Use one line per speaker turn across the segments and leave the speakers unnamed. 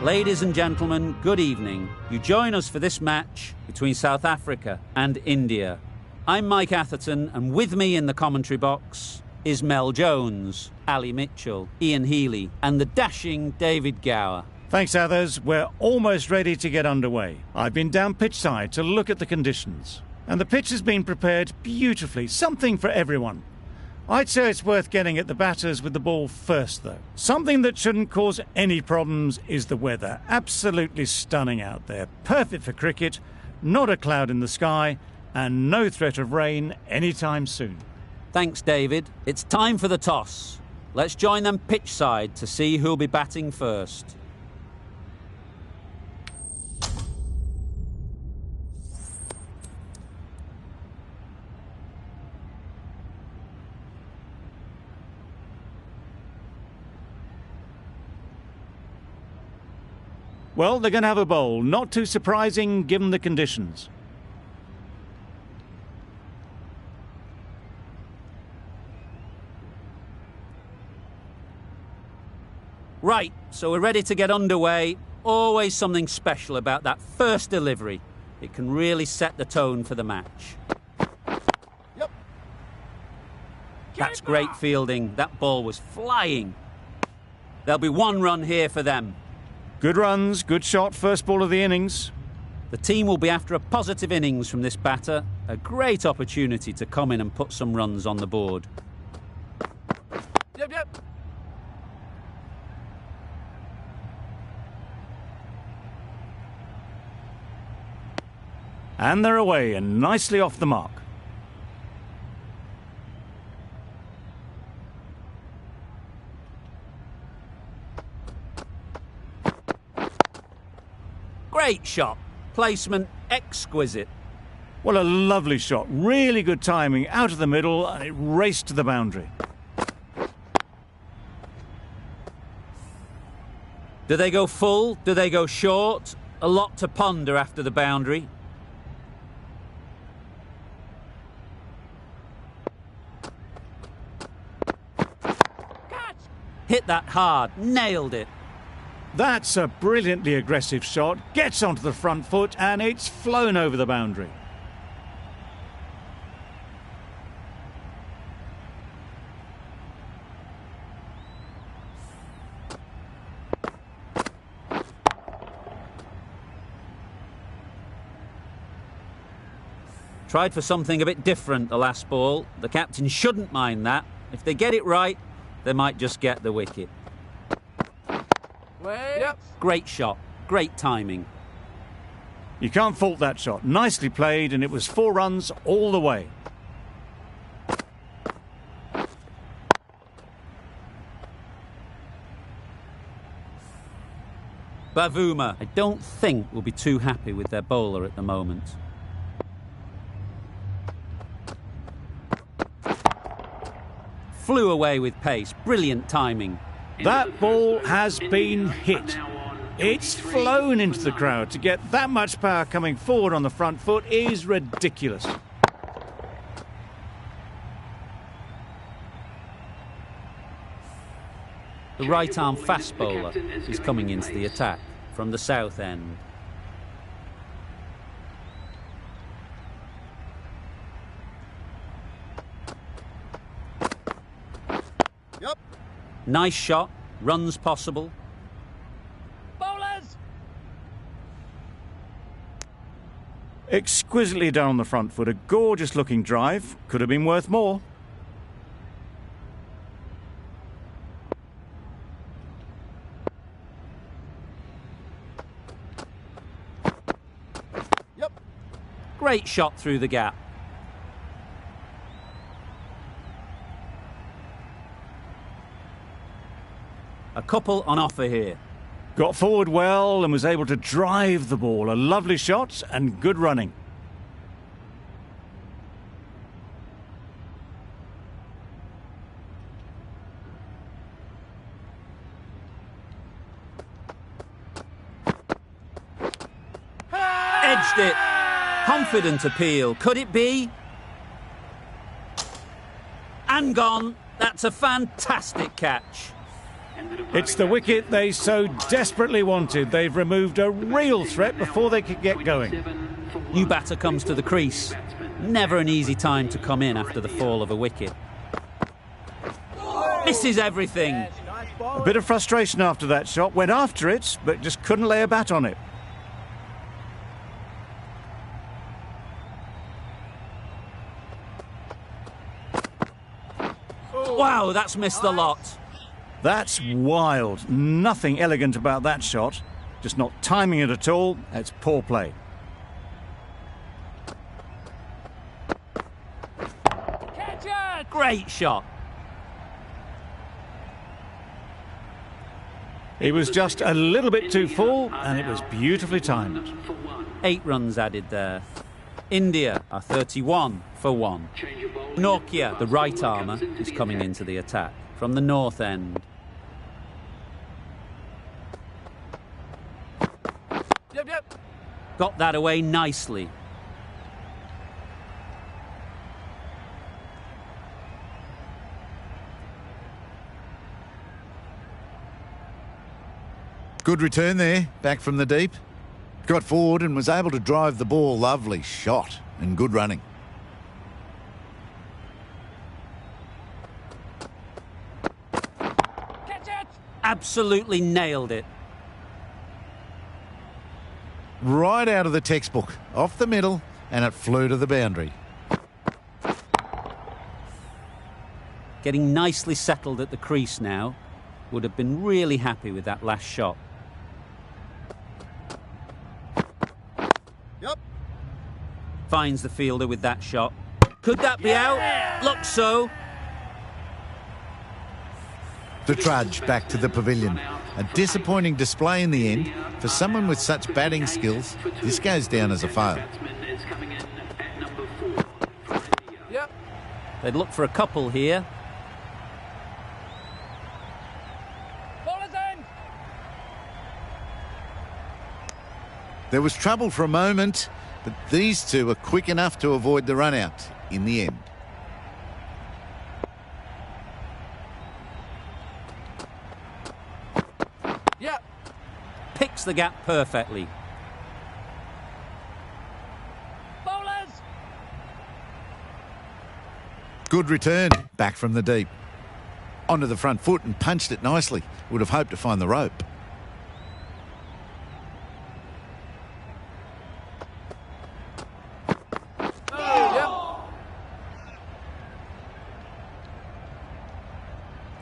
Ladies and gentlemen, good evening. You join us for this match between South Africa and India. I'm Mike Atherton, and with me in the commentary box is Mel Jones, Ali Mitchell, Ian Healy, and the dashing David Gower.
Thanks, others. We're almost ready to get underway. I've been down pitch side to look at the conditions. And the pitch has been prepared beautifully, something for everyone. I'd say it's worth getting at the batters with the ball first, though. Something that shouldn't cause any problems is the weather. Absolutely stunning out there. Perfect for cricket, not a cloud in the sky, and no threat of rain anytime soon.
Thanks, David. It's time for the toss. Let's join them pitch side to see who'll be batting first.
Well, they're going to have a bowl. Not too surprising given the conditions.
Right, so we're ready to get underway. Always something special about that first delivery. It can really set the tone for the match.
Yep.
That's great fielding. That ball was flying. There'll be one run here for them.
Good runs, good shot, first ball of the innings.
The team will be after a positive innings from this batter. A great opportunity to come in and put some runs on the board.
Yep.
And they're away and nicely off the mark.
Great shot. Placement exquisite.
Well, a lovely shot. Really good timing. Out of the middle, and it raced to the boundary.
Do they go full? Do they go short? A lot to ponder after the boundary.
Catch!
Hit that hard. Nailed it.
That's a brilliantly aggressive shot. Gets onto the front foot, and it's flown over the boundary.
Tried for something a bit different the last ball. The captain shouldn't mind that. If they get it right, they might just get the wicket.
Yep.
Great shot. Great timing.
You can't fault that shot. Nicely played, and it was 4 runs all the way.
Bavuma, I don't think will be too happy with their bowler at the moment. Flew away with pace. Brilliant timing.
That ball has been hit. It's flown into the crowd. To get that much power coming forward on the front foot is ridiculous.
The right-arm fast bowler is coming into the attack from the south end.
Yep.
Nice shot. Runs possible.
Bowlers!
Exquisitely done on the front foot. A gorgeous looking drive. Could have been worth more.
Yep.
Great shot through the gap. A couple on offer here.
Got forward well and was able to drive the ball. A lovely shot and good running.
Edged it. Confident appeal. Could it be? And gone. That's a fantastic catch.
It's the wicket they so desperately wanted. They've removed a real threat before they could get going.
New batter comes to the crease. Never an easy time to come in after the fall of a wicket. Misses everything.
A bit of frustration after that shot. Went after it, but just couldn't lay a bat on it.
Wow, that's missed a lot.
That's wild. Nothing elegant about that shot. Just not timing it at all. It's poor play.
Great shot.
He was just a little bit too full, and it was beautifully timed.
8 runs added there. India are 31 for 1. Nokia, the right armour, is coming into the attack from the north end.
Yep.
Got that away nicely.
Good return there, back from the deep. Got forward and was able to drive the ball. Lovely shot and good running.
Catch it!
Absolutely nailed it.
Right out of the textbook, off the middle, and it flew to the boundary.
Getting nicely settled at the crease now. Would have been really happy with that last shot.
Yep.
Finds the fielder with that shot. Could that be out? Looks so.
The trudge back to the pavilion. A disappointing display in the end. For someone with such batting skills, this goes down as a fail.
Yep.
They'd look for a couple here.
Bowler's in!
There was trouble for a moment, but these two were quick enough to avoid the run-out in the end.
Yep.
Picks the gap perfectly.
Bowlers!
Good return, back from the deep. Onto the front foot and punched it nicely. Would have hoped to find the rope.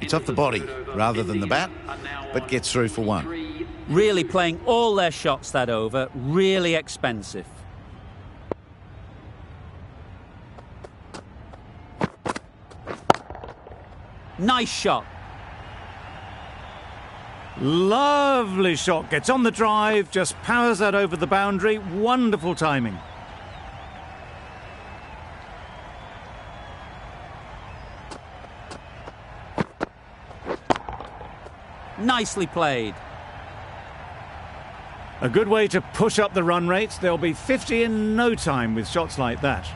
It's off the body rather than the bat, but gets through for 1.
Really playing all their shots that over. Really expensive. Nice shot.
Lovely shot. Gets on the drive, just powers that over the boundary. Wonderful timing.
Nicely played.
A good way to push up the run rate. They'll be 50 in no time with shots like that.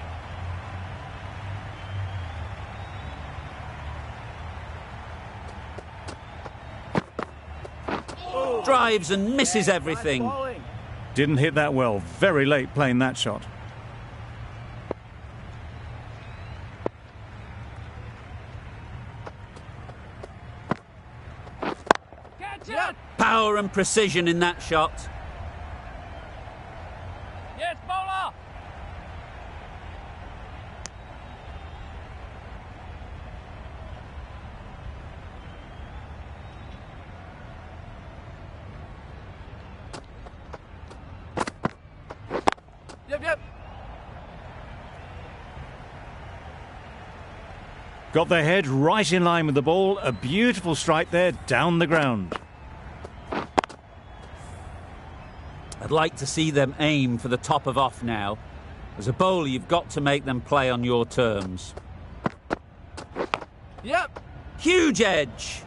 Drives and misses everything.
Didn't hit that well. Very late playing that shot.
Yep.
Power and precision in that shot.
Yes, bowler! Yep.
Got their head right in line with the ball. A beautiful strike there down the ground.
I'd like to see them aim for the top of off now. As a bowler, you've got to make them play on your terms.
Yep.
Huge edge.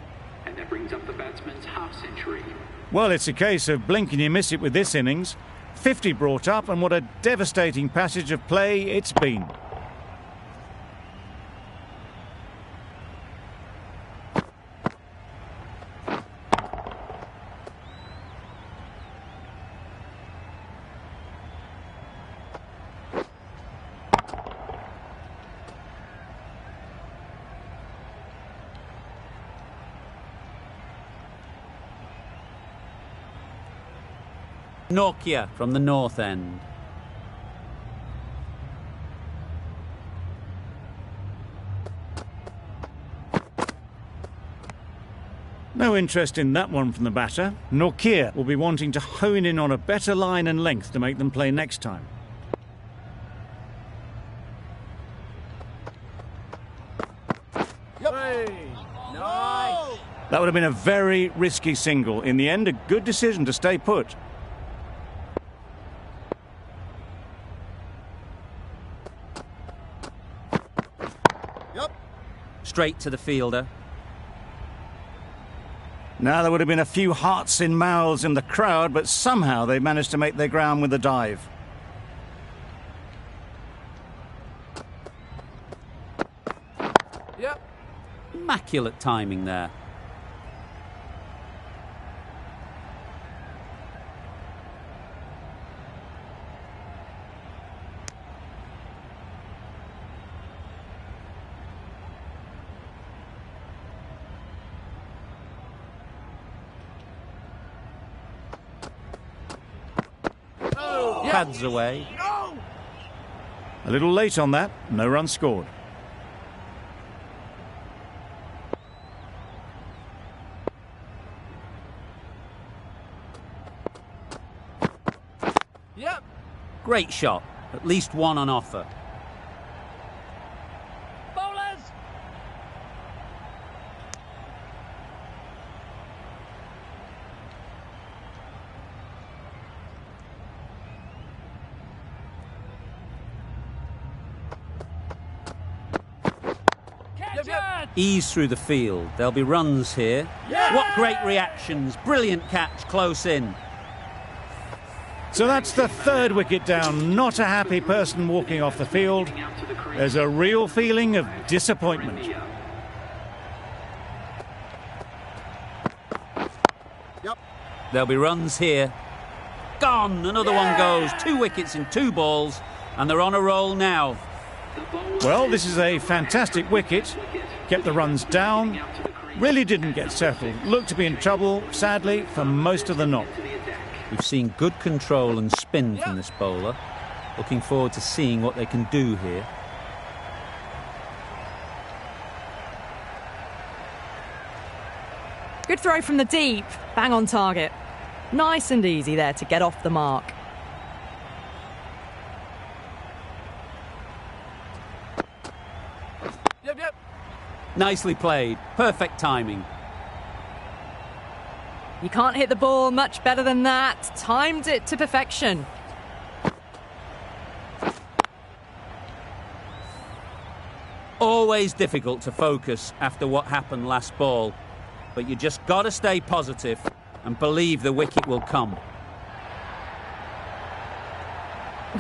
And that brings up the batsman's half-century.
Well, it's a case of blink and you miss it with this innings. 50 brought up, and what a devastating passage of play it's been.
Nokia from the north end.
No interest in that one from the batter. Nokia will be wanting to hone in on a better line and length to make them play next time. That would have been a very risky single. In the end, a good decision to stay put.
Straight to the fielder.
Now there would have been a few hearts in mouths in the crowd, but somehow they managed to make their ground with a dive.
Yep.
Immaculate timing there. Pads away.
A little late on that, no run scored.
Yep.
Great shot. At least one on offer.
Bowlers. Catch it.
Ease through the field. There'll be runs here.
Yeah.
What great reactions. Brilliant catch close in.
So that's the third wicket down. Not a happy person walking off the field. There's a real feeling of disappointment.
There'll be runs here. Gone. Another one goes. 2 wickets in 2 balls. And they're on a roll now.
Well, this is a fantastic wicket. Kept the runs down. Really didn't get settled. Looked to be in trouble, sadly, for most of the knock.
We've seen good control and spin from this bowler. Looking forward to seeing what they can do here.
Good throw from the deep. Bang on target. Nice and easy there to get off the mark.
Yep.
Nicely played. Perfect timing.
You can't hit the ball much better than that. Timed it to perfection.
Always difficult to focus after what happened last ball. But you just got to stay positive and believe the wicket will come.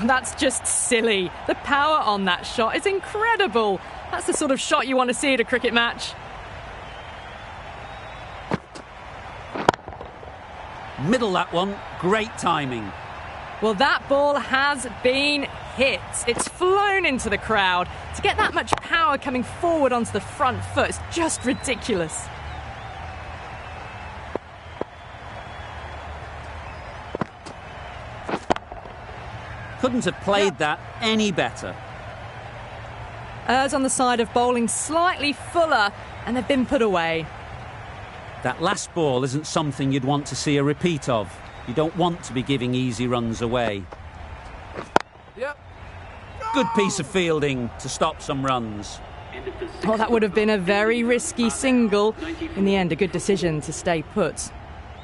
That's just silly. The power on that shot is incredible. That's the sort of shot you want to see at a cricket match.
Middle that one. Great timing.
Well, that ball has been hit. It's flown into the crowd. To get that much power coming forward onto the front foot is just ridiculous.
Couldn't have played that any better.
Errs on the side of bowling slightly fuller, and they've been put away.
That last ball isn't something you'd want to see a repeat of. You don't want to be giving easy runs away.
Yep.
Good piece of fielding to stop some runs.
Well, that would have been a very risky single. In the end, a good decision to stay put.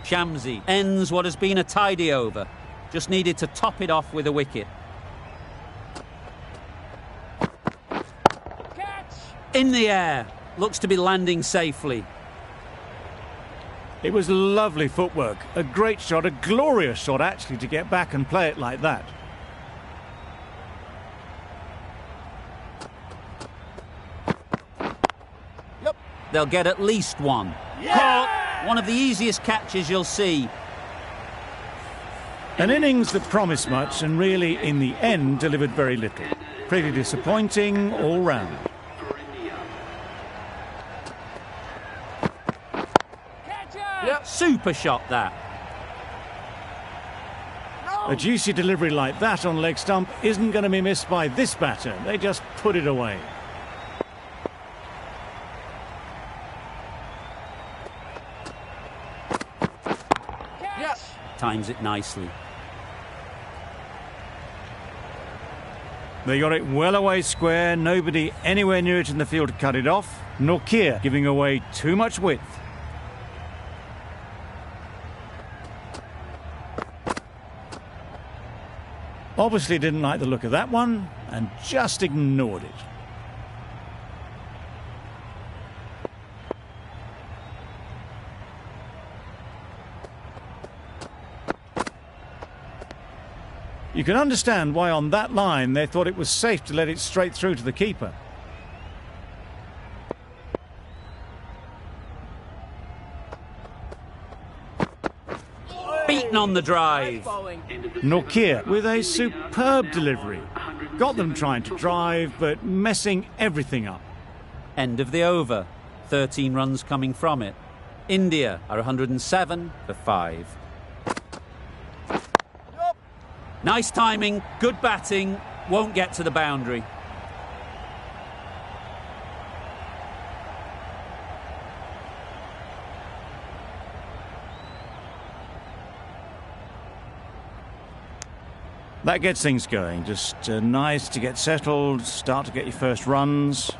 Shamsi ends what has been a tidy over. Just needed to top it off with a wicket.
Catch.
In the air. Looks to be landing safely.
It was lovely footwork. A great shot, a glorious shot actually, to get back and play it like that.
Yep.
They'll get at least one.
Yeah!
Caught. One of the easiest catches you'll see.
An innings that promised much and really, in the end, delivered very little. Pretty disappointing all round.
Yep.
Super shot that.
A juicy delivery like that on leg stump isn't going to be missed by this batter. They just put it away.
Yes.
Times it nicely.
They got it well away square, nobody anywhere near it in the field to cut it off. Norkia giving away too much width. Obviously didn't like the look of that one and just ignored it. You can understand why on that line they thought it was safe to let it straight through to the keeper.
Beaten on the drive.
Norkia with a superb delivery. Got them trying to drive, but messing everything up.
End of the over. 13 runs coming from it. India are 107 for 5. Nice timing, good batting, won't get to the boundary.
That gets things going. Just nice to get settled, start to get your first runs.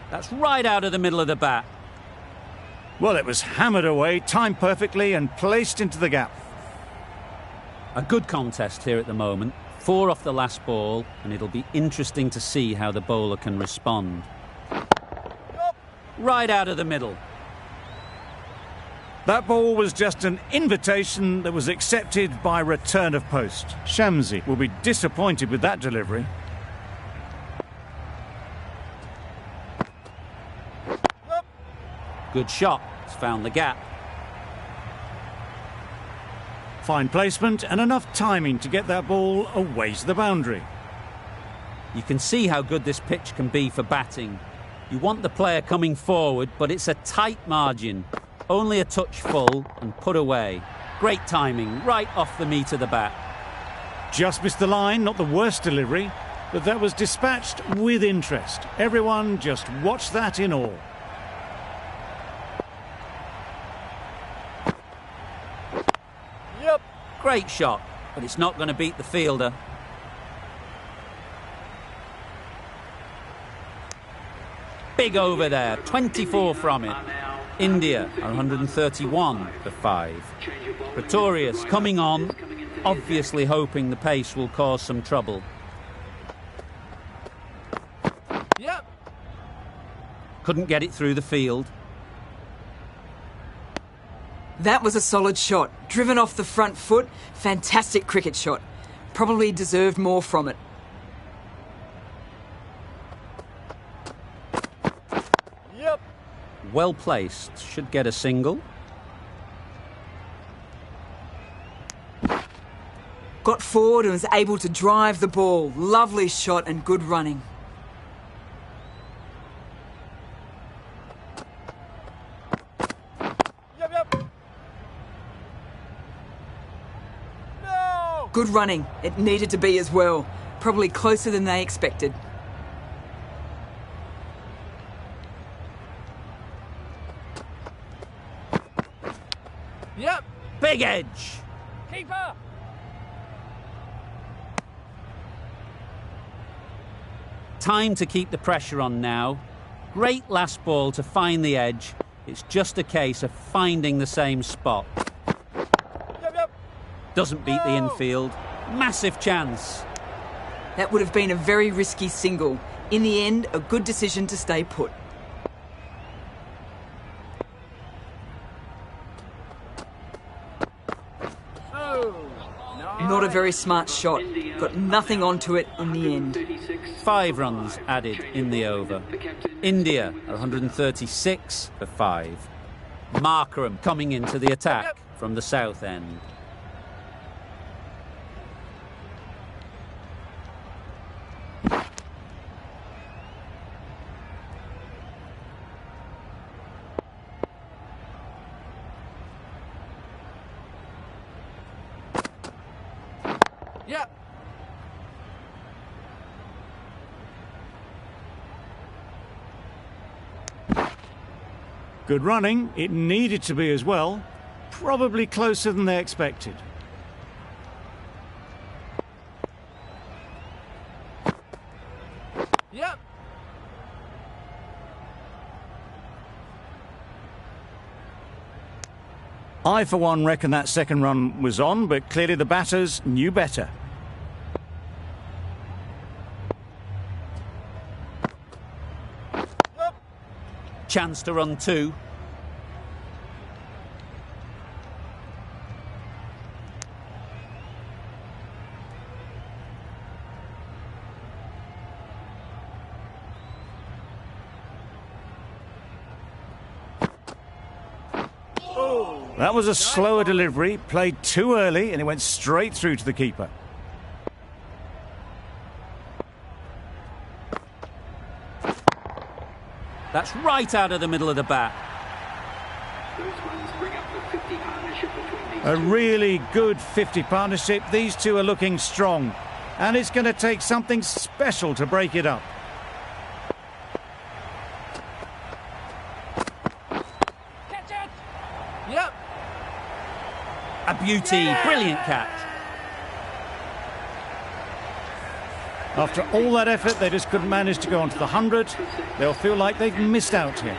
That's right out of the middle of the bat.
Well, it was hammered away, timed perfectly and placed into the gap.
A good contest here at the moment. 4 off the last ball, and it'll be interesting to see how the bowler can respond. Right out of the middle.
That ball was just an invitation that was accepted by return of post. Shamsi will be disappointed with that delivery.
Good shot. It's found the gap.
Fine placement and enough timing to get that ball away to the boundary.
You can see how good this pitch can be for batting. You want the player coming forward, but it's a tight margin. Only a touch full and put away. Great timing, right off the meat of the bat.
Just missed the line, not the worst delivery, but that was dispatched with interest. Everyone just watched that in awe.
Yep.
Great shot, but it's not going to beat the fielder. Big over there, 24 from it. India are 131 for 5. Pretorius coming on, obviously hoping the pace will cause some trouble.
Yep.
Couldn't get it through the field.
That was a solid shot. Driven off the front foot. Fantastic cricket shot. Probably deserved more from it.
Yep.
Well placed, should get a single.
Got forward and was able to drive the ball. Lovely shot and good running.
Yep, yep. No!
Good running. It needed to be as well. Probably closer than they expected.
Yep.
Big edge.
Keeper.
Time to keep the pressure on now. Great last ball to find the edge. It's just a case of finding the same spot.
Yep, yep.
Doesn't beat the infield. Massive chance.
That would have been a very risky single. In the end, a good decision to stay put. Not a very smart shot. Got nothing onto it in the end.
5 runs added in the over. India are 136 for 5. Markram coming into the attack from the south end.
Yep.
Good running. It needed to be as well. Probably closer than they expected.
Yep.
I, for one, reckon that second run was on, but clearly the batters knew better.
Yep.
Chance to run 2.
That was a slower delivery, played too early, and it went straight through to the keeper.
That's right out of the middle of the bat.
Those runs bring up the 50 partnership between these
A
two.
really good 50 partnership. These two are looking strong, and it's going to take something special to break it up.
Catch it. Yep.
A beauty, brilliant catch.
After all that effort, they just couldn't manage to go onto the 100. They'll feel like they've missed out here.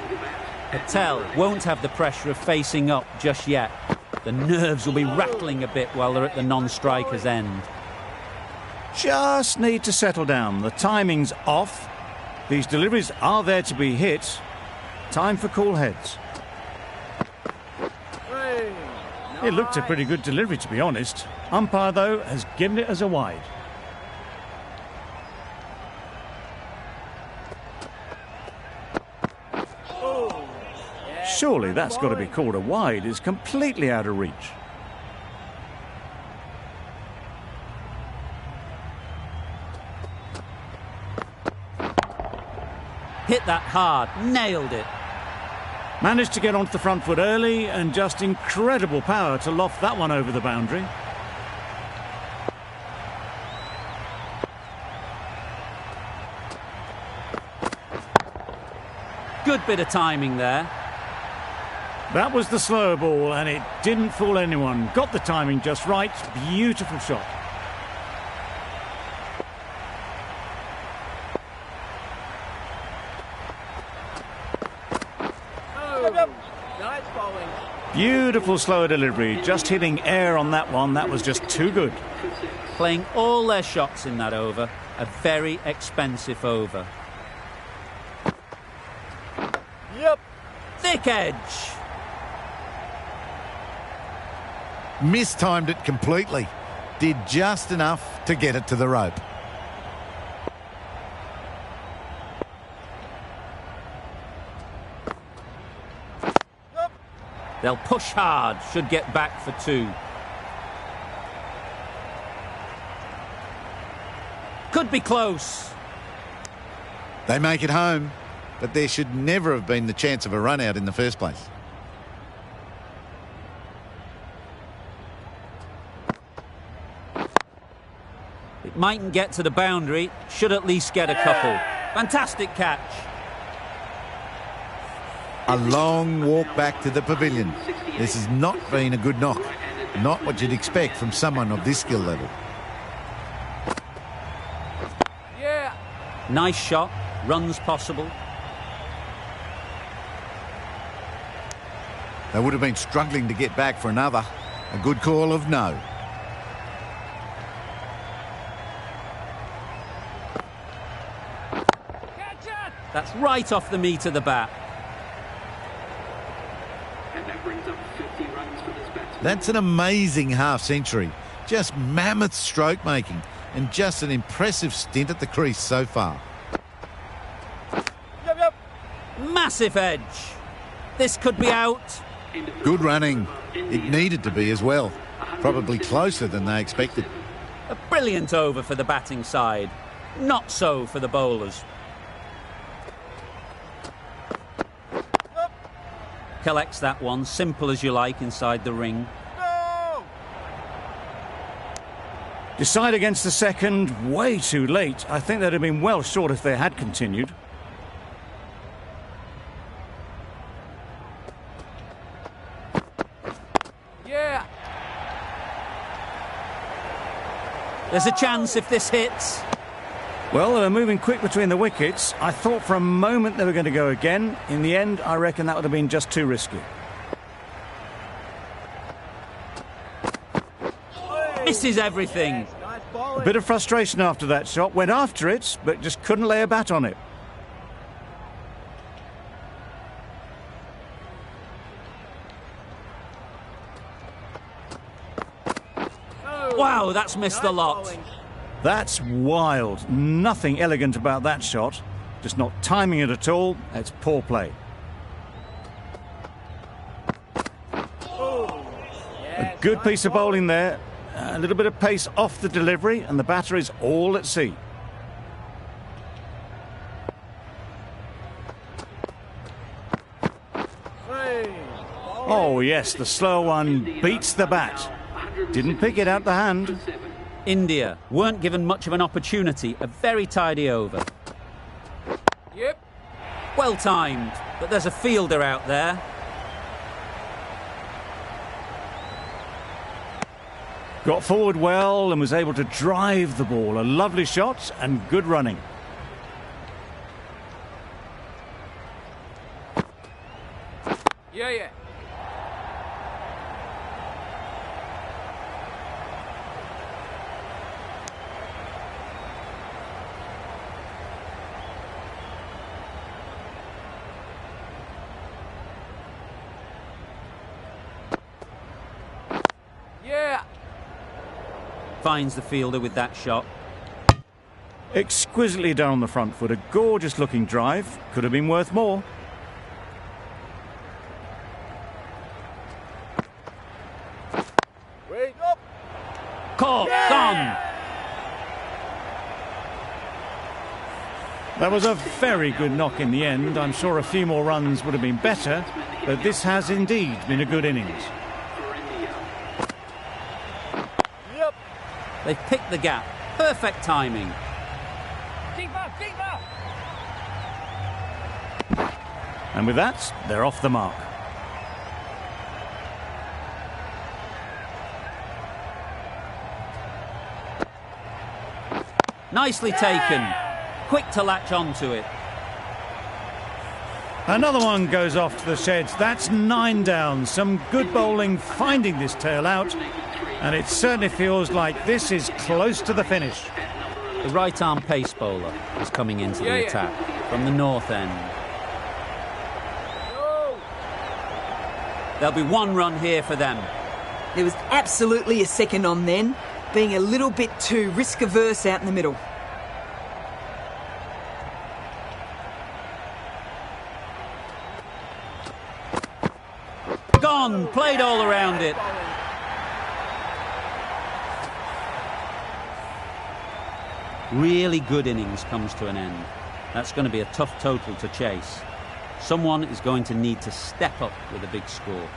Patel won't have the pressure of facing up just yet. The nerves will be rattling a bit while they're at the non-striker's end.
Just need to settle down. The timing's off. These deliveries are there to be hit. Time for cool heads.
Hey.
It looked a pretty good delivery, to be honest. Umpire, though, has given it as a wide. Surely that's got to be called a wide. It's completely out of reach.
Hit that hard, nailed it.
Managed to get onto the front foot early, and just incredible power to loft that one over the boundary.
Good bit of timing there.
That was the slower ball, and it didn't fool anyone. Got the timing just right. Beautiful shot.
Yep, yep. Nice bowling.
Beautiful slower delivery. Just hitting air on that one. That was just too good.
Playing all their shots in that over. A very expensive over.
Yep.
Thick edge.
Mistimed it completely. Did just enough to get it to the rope.
Yep.
They'll push hard, should get back for 2. Could be close.
They make it home, but there should never have been the chance of a run out in the first place.
It mightn't get to the boundary, should at least get a couple. Fantastic catch.
A long walk back to the pavilion. This has not been a good knock. Not what you'd expect from someone of this skill level.
Yeah.
Nice shot, runs possible.
They would have been struggling to get back for another. A good call of no.
Catch it.
That's right off the meat of the bat.
And that brings up 50 runs for this batsman.
That's an amazing half century. Just mammoth stroke making and just an impressive stint at the crease so far.
Yep, yep.
Massive edge. This could be out.
Good running. It needed to be as well. Probably closer than they expected.
A brilliant over for the batting side. Not so for the bowlers.
Yep.
Collects that one, simple as you like, inside the ring.
No.
Decide against the second, way too late. I think they'd have been well short if they had continued.
Yeah.
There's a chance if this hits.
Well, they were moving quick between the wickets. I thought for a moment they were going to go again. In the end, I reckon that would have been just too risky.
Misses everything.
Nice
A
bowling.
bit of frustration after that shot. Went after it, but just couldn't lay a bat on it.
Wow, that's missed the lot.
That's wild. Nothing elegant about that shot. Just not timing it at all. It's poor play. A good piece of bowling there. A little bit of pace off the delivery, and the batter is all at sea. Oh, yes, the slow one beats the bat. Didn't pick it out the hand.
India weren't given much of an opportunity. A very tidy over.
Yep.
Well timed, but there's a fielder out there.
Got forward well and was able to drive the ball. A lovely shot and good running.
Yeah, yeah. Yeah.
Finds the fielder with that shot.
Exquisitely down on the front foot. A gorgeous looking drive. Could have been worth more.
Wait up.
Caught, gone.
That was a very good knock in the end. I'm sure a few more runs would have been better, but this has indeed been a good innings.
Yep.
They've picked the gap. Perfect timing.
Keep up, keep up.
And with that, they're off the mark.
Nicely taken. Quick to latch onto it.
Another one goes off to the sheds. That's 9 down. Some good bowling finding this tail out. And it certainly feels like this is close to the finish.
The right-arm pace bowler is coming into the attack from the north end. There'll be 1 run here for them.
There was absolutely a second on then, being a little bit too risk-averse out in the middle.
Gone, played all around it. Really good innings comes to an end. That's going to be a tough total to chase. Someone is going to need to step up with a big score.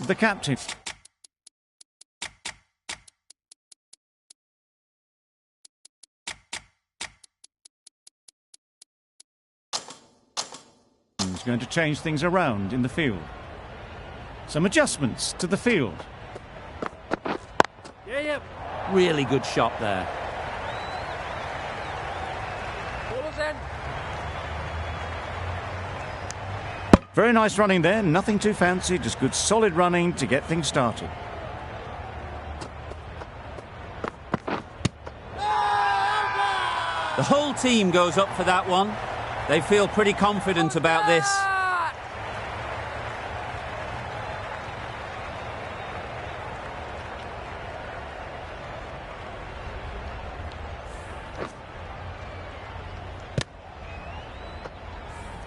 The captain. Is going to change things around in the field. Some adjustments to the field.
Yeah, yeah.
Really good shot there.
Bowler's end.
Very nice running there, nothing too fancy, just good solid running to get things started.
The whole team goes up for that one. They feel pretty confident about this.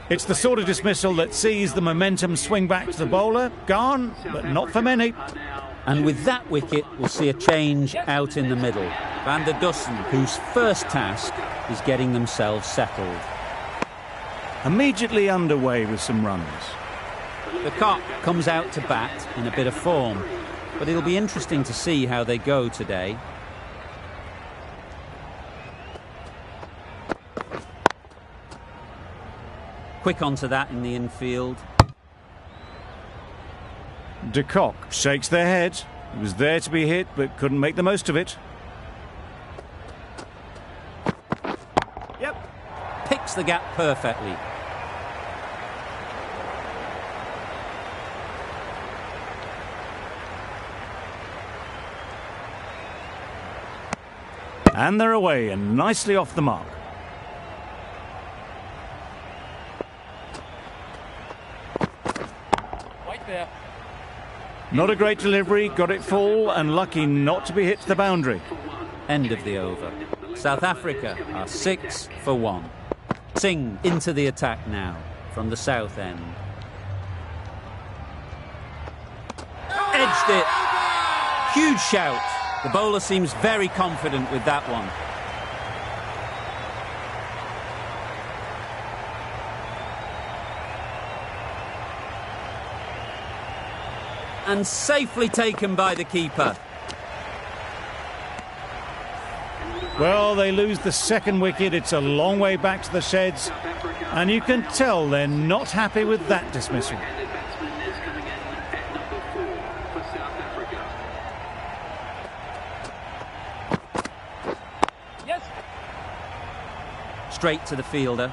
It's the sort of dismissal that sees the momentum swing back to the bowler. Gone, but not for many.
And with that wicket, we'll see a change out in the middle. Van der Dussen, whose first task is getting themselves settled.
Immediately underway with some runs.
The cock comes out to bat in a bit of form, but it'll be interesting to see how they go today. Quick onto that in the infield.
De Kock shakes their head. He was there to be hit, but couldn't make the most of it.
Picks the gap perfectly.
And they're away and nicely off the mark.
Right there.
Not a great delivery, got it full and lucky not to be hit to the boundary.
End of the over. South Africa are 6 for 1. Singh into the attack now from the south end. Edged it. Huge shout. The bowler seems very confident with that one. And safely taken by the keeper.
Well, they lose the second wicket. It's a long way back to the sheds. And you can tell they're not happy with that dismissal.
Yes.
Straight to the fielder.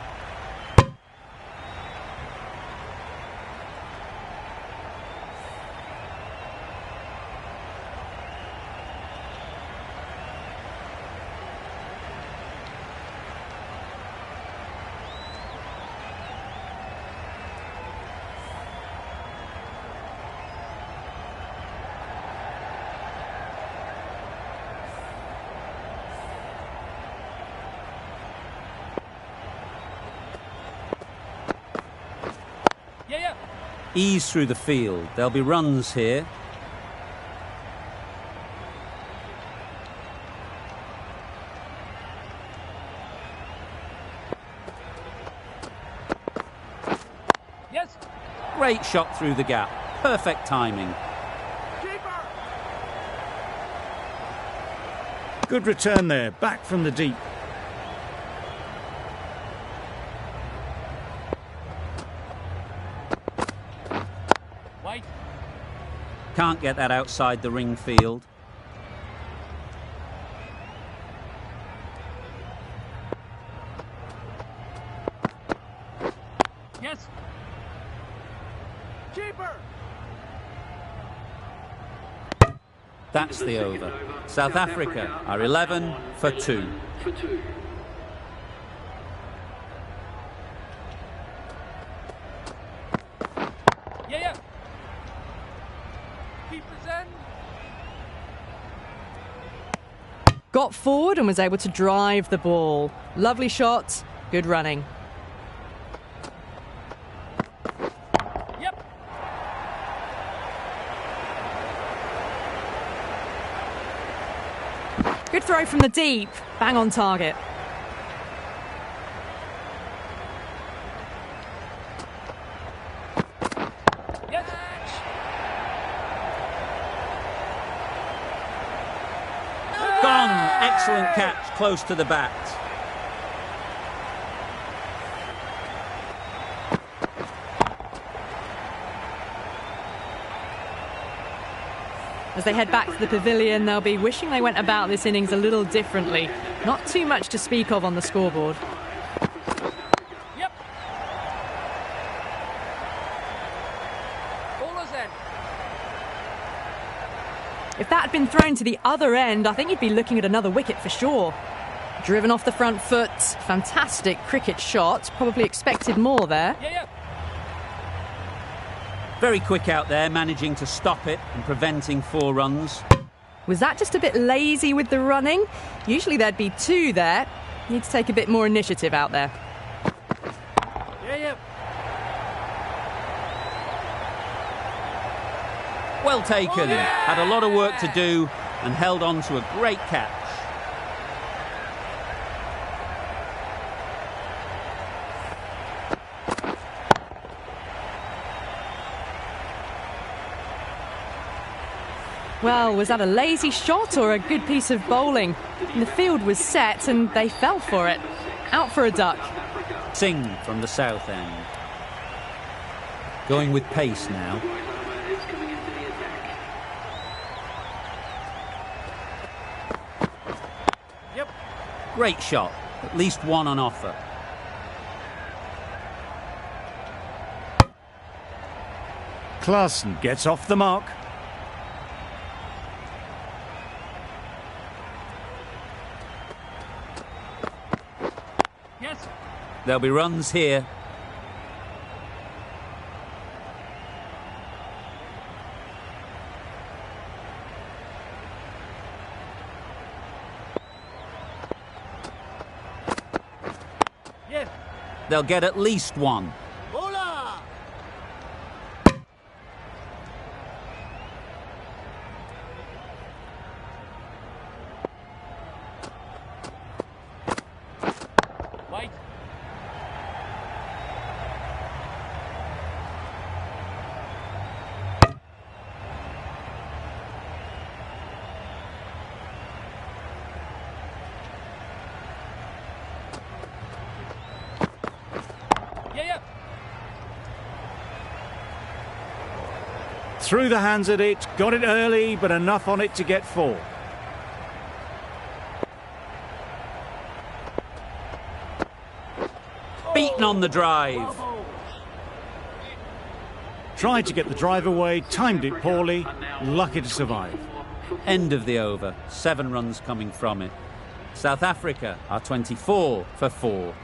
Ease through the field. There'll be runs here.
Yes.
Great shot through the gap. Perfect timing.
Good return there, back from the deep.
Can't get that outside the ring field.
Yes. Keeper.
That's the over. South Africa are 11 for 2.
Got forward and was able to drive the ball. Lovely shot, good running.
Yep.
Good throw from the deep, bang on target.
Excellent catch, close to the bat.
As they head back to the pavilion, they'll be wishing they went about this innings a little differently. Not too much to speak of on the scoreboard.
Yep. Bowler's end.
If that had been thrown to the other end, I think you'd be looking at another wicket for sure. Driven off the front foot, fantastic cricket shot. Probably expected more there.
Very quick out there, managing to stop it and preventing 4 runs.
Was that just a bit lazy with the running? Usually there'd be 2 there. Need to take a bit more initiative out there.
Well taken. Had a lot of work to do and held on to a great catch.
Well, was that a lazy shot or a good piece of bowling? The field was set and they fell for it. Out for a duck.
Singh from the south end. Going with pace now.
Yep.
Great shot. At least one on offer.
Klaassen gets off the mark.
Yes.
There'll be runs here.
Yes.
They'll get at least one.
Bowler. White. Yeah.
Through the hands at it, got it early, but enough on it to get 4.
Beaten on the drive.
Tried to get the drive away, timed it poorly, lucky to survive.
End of the over. 7 runs coming from it. South Africa are 24 for 4.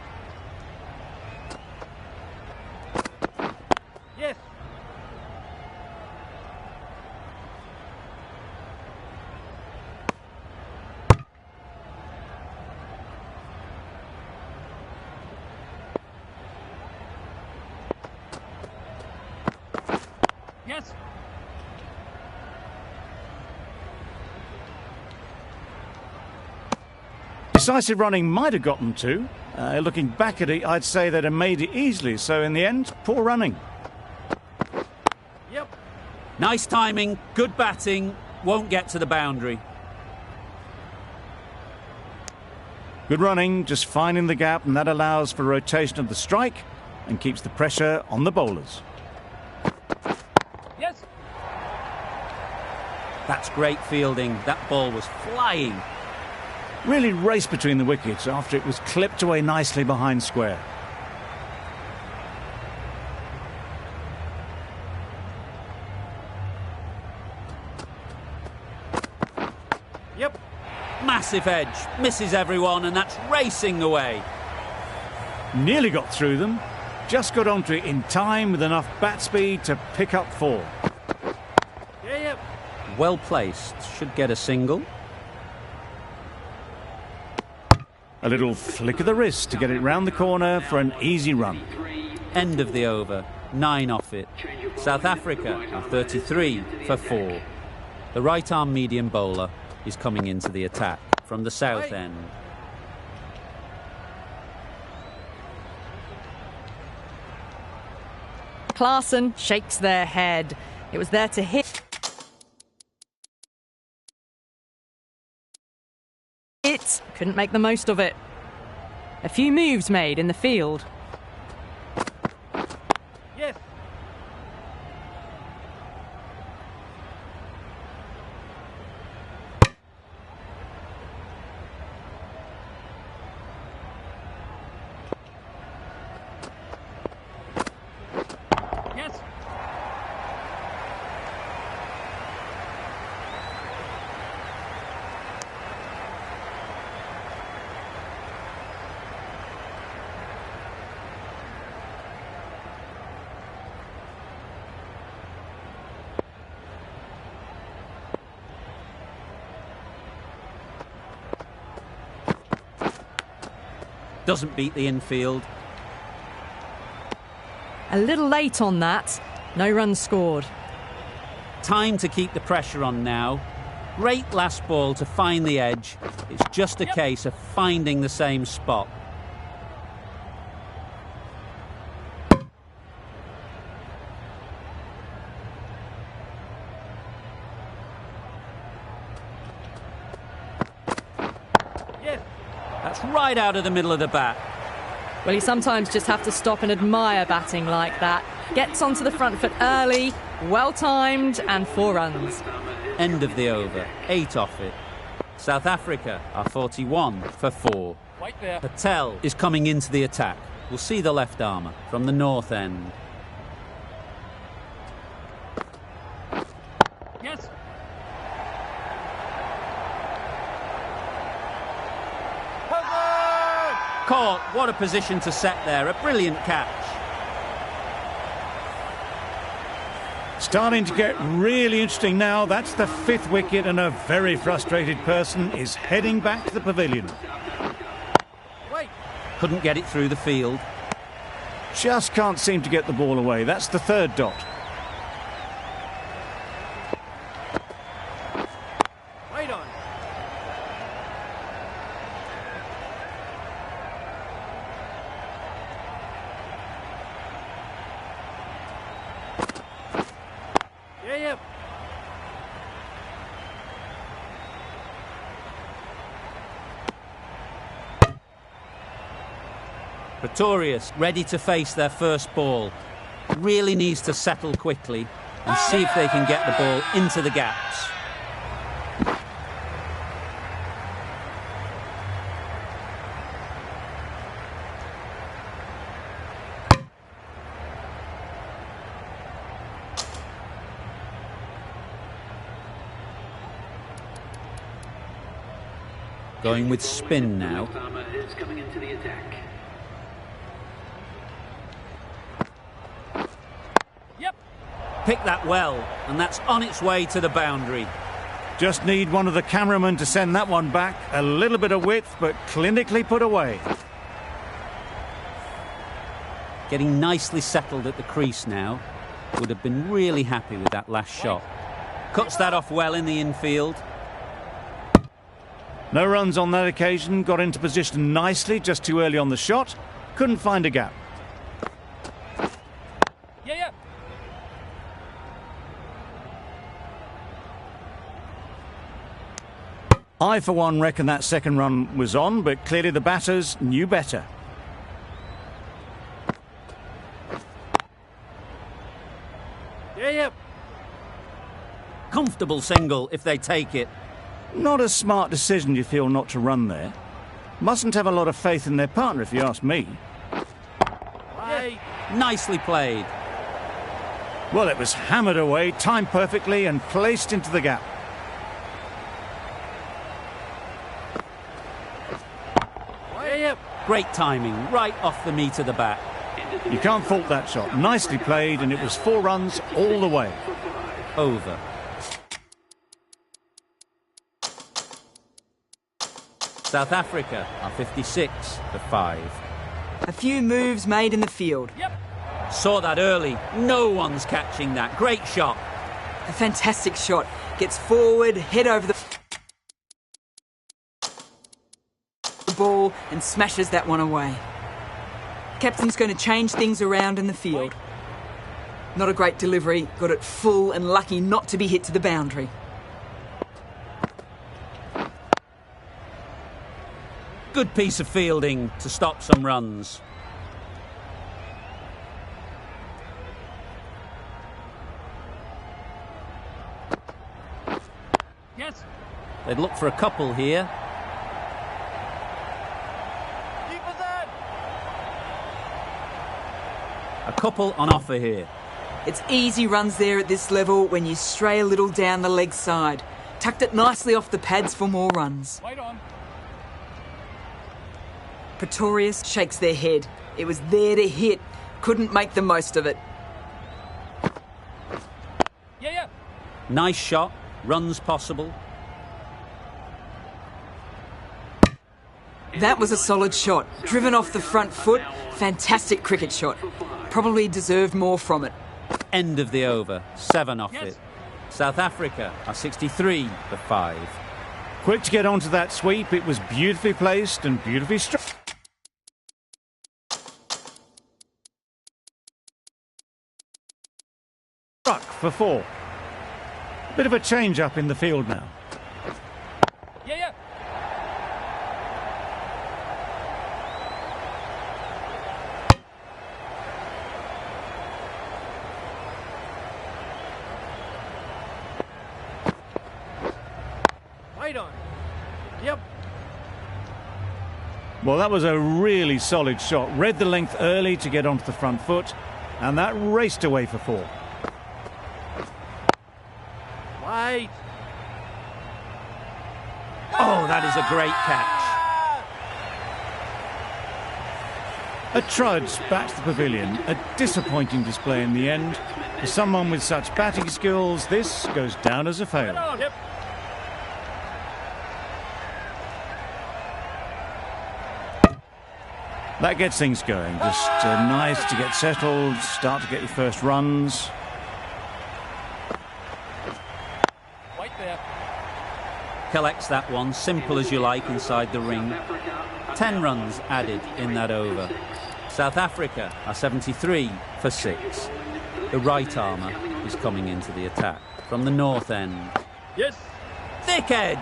Yes. Yes.
Decisive running might have got them 2. Looking back at it, I'd say they'd have made it easily, so in the end, poor running.
Yep.
Nice timing, good batting, won't get to the boundary.
Good running, just finding the gap, and that allows for rotation of the strike and keeps the pressure on the bowlers.
Yes.
That's great fielding. That ball was flying.
Really raced between the wickets after it was clipped away nicely behind square.
Yep.
Massive edge, misses everyone, and that's racing away.
Nearly got through them, just got onto it in time with enough bat speed to pick up 4.
Yeah.
Well placed, should get a single.
A little flick of the wrist to get it round the corner for an easy run.
End of the over, 9 off it. South Africa are 33 for 4. The right-arm medium bowler is coming into the attack from the south end.
Klaassen shakes their head. It was there to hit. It couldn't make the most of it. A few moves made in the field.
Yes. Yes.
Doesn't beat the infield.
A little late on that. No runs scored.
Time to keep the pressure on now. Great last ball to find the edge. It's just a case of finding the same spot. That's right out of the middle of the bat.
Well, you sometimes just have to stop and admire batting like that. Gets onto the front foot early, well timed, and 4 runs.
End of the over, 8 off it. South Africa are 41 for 4.
Right there.
Patel is coming into the attack. We'll see the left armour from the north end.
Yes.
Caught. What a position to set there. A brilliant catch.
Starting to get really interesting now. That's the 5th wicket, and a very frustrated person is heading back to the pavilion.
Wait.
Couldn't get it through the field.
Just can't seem to get the ball away. That's the 3rd dot.
Right on. Yeah.
Pretorius ready to face their first ball. Really needs to settle quickly and see if they can get the ball into the gaps. Going with spin now.
Farmer is coming into the attack.
Yep.
Pick that well, and that's on its way to the boundary.
Just need one of the cameramen to send that one back. A little bit of width, but clinically put away.
Getting nicely settled at the crease now. Would have been really happy with that last shot. Cuts that off well in the infield.
No runs on that occasion. Got into position nicely, just too early on the shot. Couldn't find a gap.
Yeah.
I, for one, reckon that 2nd run was on, but clearly the batters knew better.
Yeah.
Comfortable single if they take it.
Not a smart decision, you feel, not to run there. Mustn't have a lot of faith in their partner, if you ask me.
Right.
Nicely played.
Well, it was hammered away, timed perfectly, and placed into the gap.
Yeah.
Great timing, right off the meat of the bat.
You can't fault that shot. Nicely played, and it was 4 runs all the way.
Over. South Africa are 56 for 5.
A few moves made in the field.
Yep.
Saw that early. No one's catching that. Great shot.
A fantastic shot. Gets forward, head over the ball and smashes that one away. Captain's going to change things around in the field. Not a great delivery. Got it full and lucky not to be hit to the boundary.
Good piece of fielding to stop some runs.
Yes.
They'd look for a couple here.
Keep us in.
A couple on offer here.
It's easy runs there at this level when you stray a little down the leg side. Tucked it nicely off the pads for more runs.
Right on.
Pretorius shakes their head. It was there to hit. Couldn't make the most of it.
Yeah.
Nice shot. Runs possible.
That was a solid shot. Driven off the front foot. Fantastic cricket shot. Probably deserved more from it.
End of the over. 7 off
Yes.
it. South Africa are 63 for 5.
Quick to get onto that sweep. It was beautifully placed and beautifully struck. For 4. Bit of a change up in the field now.
Yeah, yeah. Right on. Yep.
Well, that was a really solid shot. Read the length early to get onto the front foot, and that raced away for 4.
Right.
Oh, that is a great catch.
A trudge back to the pavilion. A disappointing display in the end. For someone with such batting skills, this goes down as a fail.
Yep.
That gets things going. Just nice to get settled, start to get your first runs.
Right there.
Collects that one, simple as you like, inside the ring. 10 runs added in that over. South Africa are 73 for 6. The right armour is coming into the attack from the north end.
Yes.
Thick edge.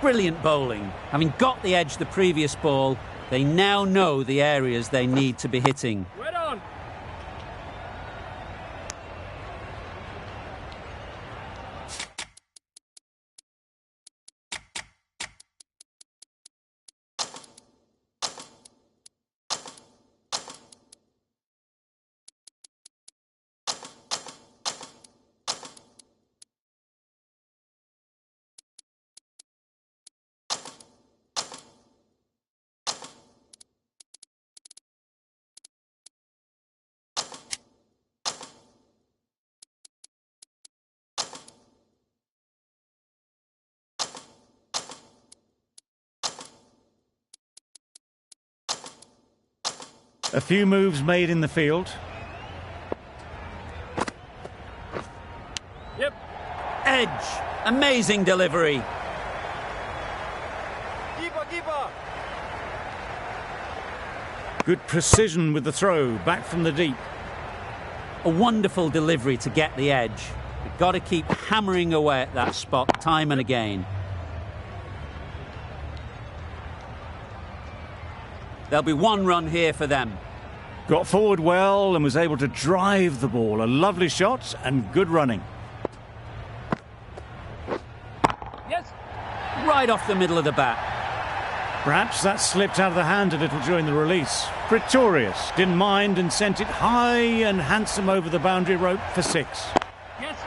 Brilliant bowling. Having got the edge the previous ball, they now know the areas they need to be hitting.
Right on.
A few moves made in the field.
Yep.
Edge. Amazing delivery.
Keeper.
Good precision with the throw, back from the deep.
A wonderful delivery to get the edge. You've got to keep hammering away at that spot time and again. There'll be 1 run here for them.
Got forward well and was able to drive the ball. A lovely shot and good running.
Yes.
Right off the middle of the bat.
Perhaps that slipped out of the hand a little during the release. Pretorius didn't mind and sent it high and handsome over the boundary rope for 6.
Yes.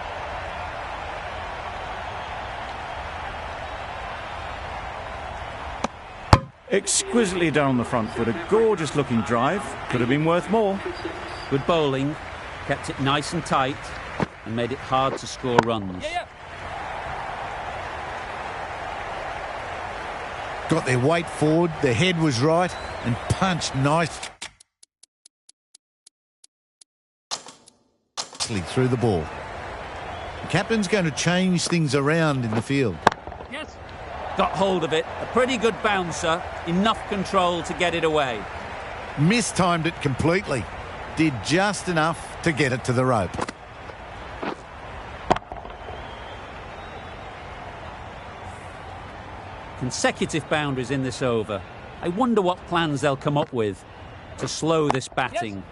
Exquisitely down on the front foot. A gorgeous looking drive. Could have been worth more.
Good bowling. Kept it nice and tight and made it hard to score runs.
Yeah.
Got their weight forward, their head was right, and punched nicely through the ball. The captain's going to change things around in the field.
Yes.
Got hold of it. A pretty good bouncer. Enough control to get it away.
Mistimed it completely. Did just enough to get it to the rope.
Consecutive boundaries in this over. I wonder what plans they'll come up with to slow this batting.
Yes.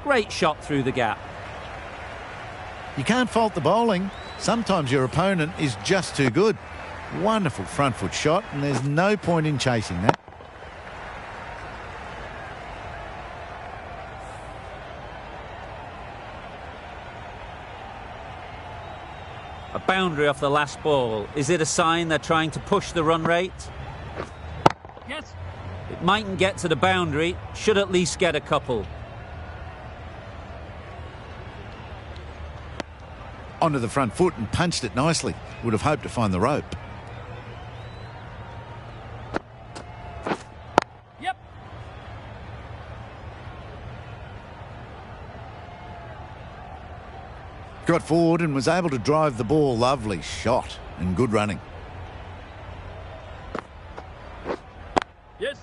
Great shot through the gap.
You can't fault the bowling. Sometimes your opponent is just too good. Wonderful front foot shot, and there's no point in chasing that.
A boundary off the last ball. Is it a sign they're trying to push the run rate?
Yes.
It mightn't get to the boundary. Should at least get a couple.
Onto the front foot and punched it nicely. Would have hoped to find the rope. Got forward and was able to drive the ball. Lovely shot and good running.
Yes.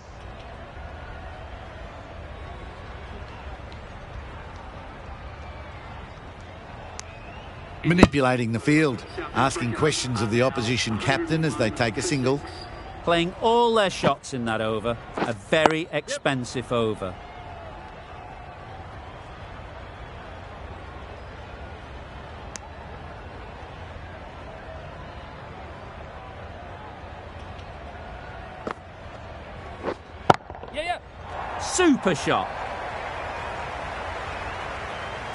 Manipulating the field, asking questions of the opposition captain as they take a single.
Playing all their shots in that over. A very expensive over.
Yeah.
Super shot.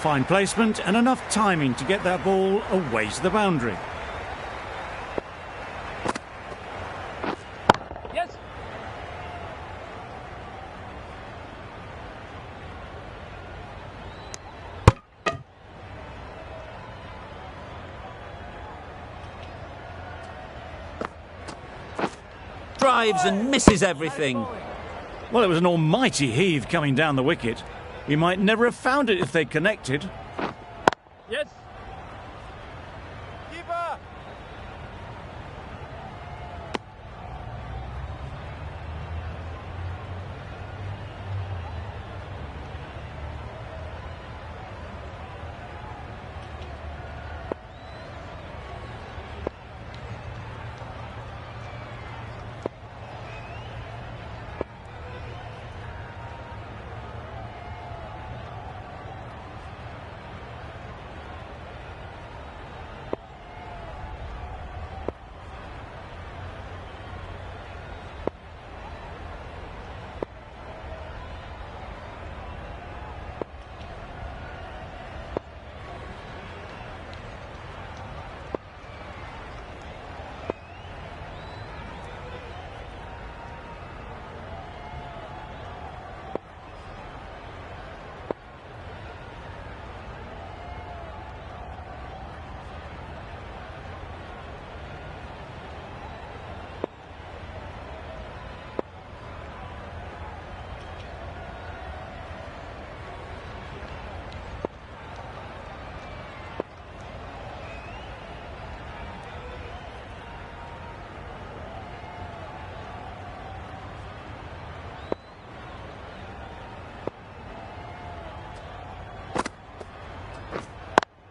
Fine placement and enough timing to get that ball away to the boundary.
Yes.
Drives and misses everything.
Well, it was an almighty heave coming down the wicket. We might never have found it if they'd connected.
Yes. Keeper.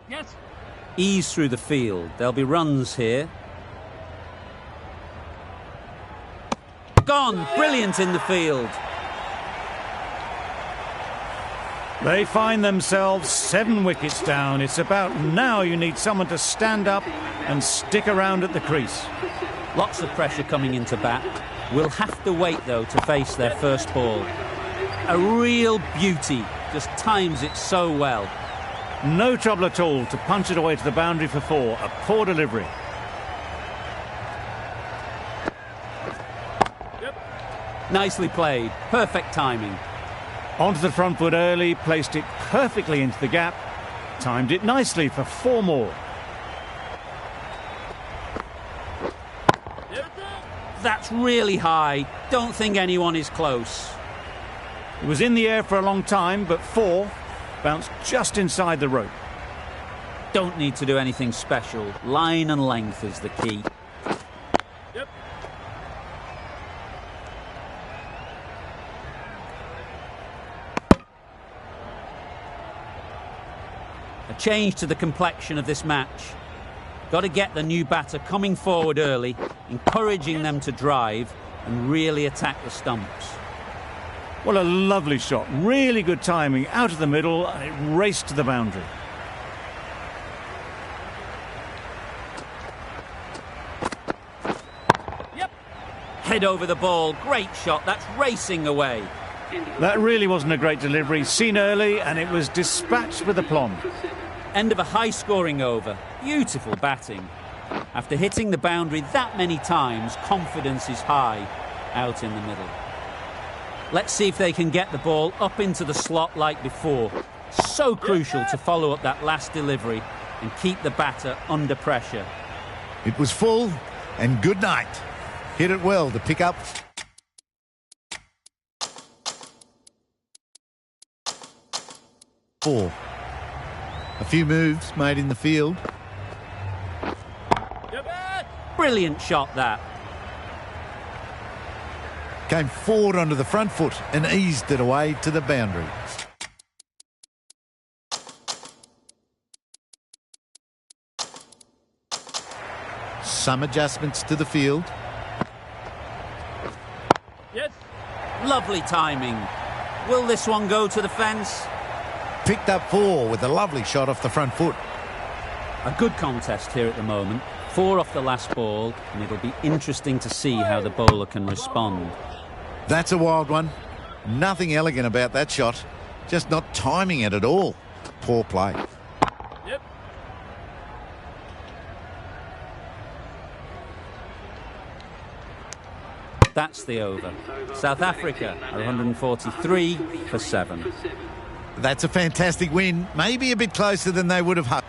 Yes.
Ease through the field. There'll be runs here. Gone. Brilliant in the field.
They find themselves 7 wickets down. It's about now you need someone to stand up and stick around at the crease.
Lots of pressure coming into bat. We'll have to wait, though, to face their first ball. A real beauty. Just times it so well.
No trouble at all to punch it away to the boundary for 4. A poor delivery.
Nicely played. Perfect timing.
Onto the front foot early, placed it perfectly into the gap. Timed it nicely for 4 more.
That's really high. Don't think anyone is close.
It was in the air for a long time, but 4 bounced just inside the rope.
Don't need to do anything special. Line and length is the key.
Yep.
A change to the complexion of this match. Got to get the new batter coming forward early, encouraging them to drive and really attack the stumps.
Well, a lovely shot. Really good timing out of the middle, and it raced to the boundary.
Yep.
Head over the ball. Great shot. That's racing away.
That really wasn't a great delivery. Seen early, and it was dispatched with aplomb.
End of a high-scoring over. Beautiful batting. After hitting the boundary that many times, confidence is high out in the middle. Let's see if they can get the ball up into the slot like before. So crucial to follow up that last delivery and keep the batter under pressure.
It was full, and good night. Hit it well to pick up 4. A few moves made in the field.
Brilliant shot, that.
Came forward onto the front foot and eased it away to the boundary. Some adjustments to the field.
Yes.
Lovely timing. Will this one go to the fence?
Picked up 4 with a lovely shot off the front foot.
A good contest here at the moment. 4 off the last ball, and it'll be interesting to see how the bowler can respond.
That's a wild one. Nothing elegant about that shot. Just not timing it at all. Poor play.
Yep.
That's the over. South Africa are 143 for 7.
That's a fantastic win. Maybe a bit closer than they would have hoped.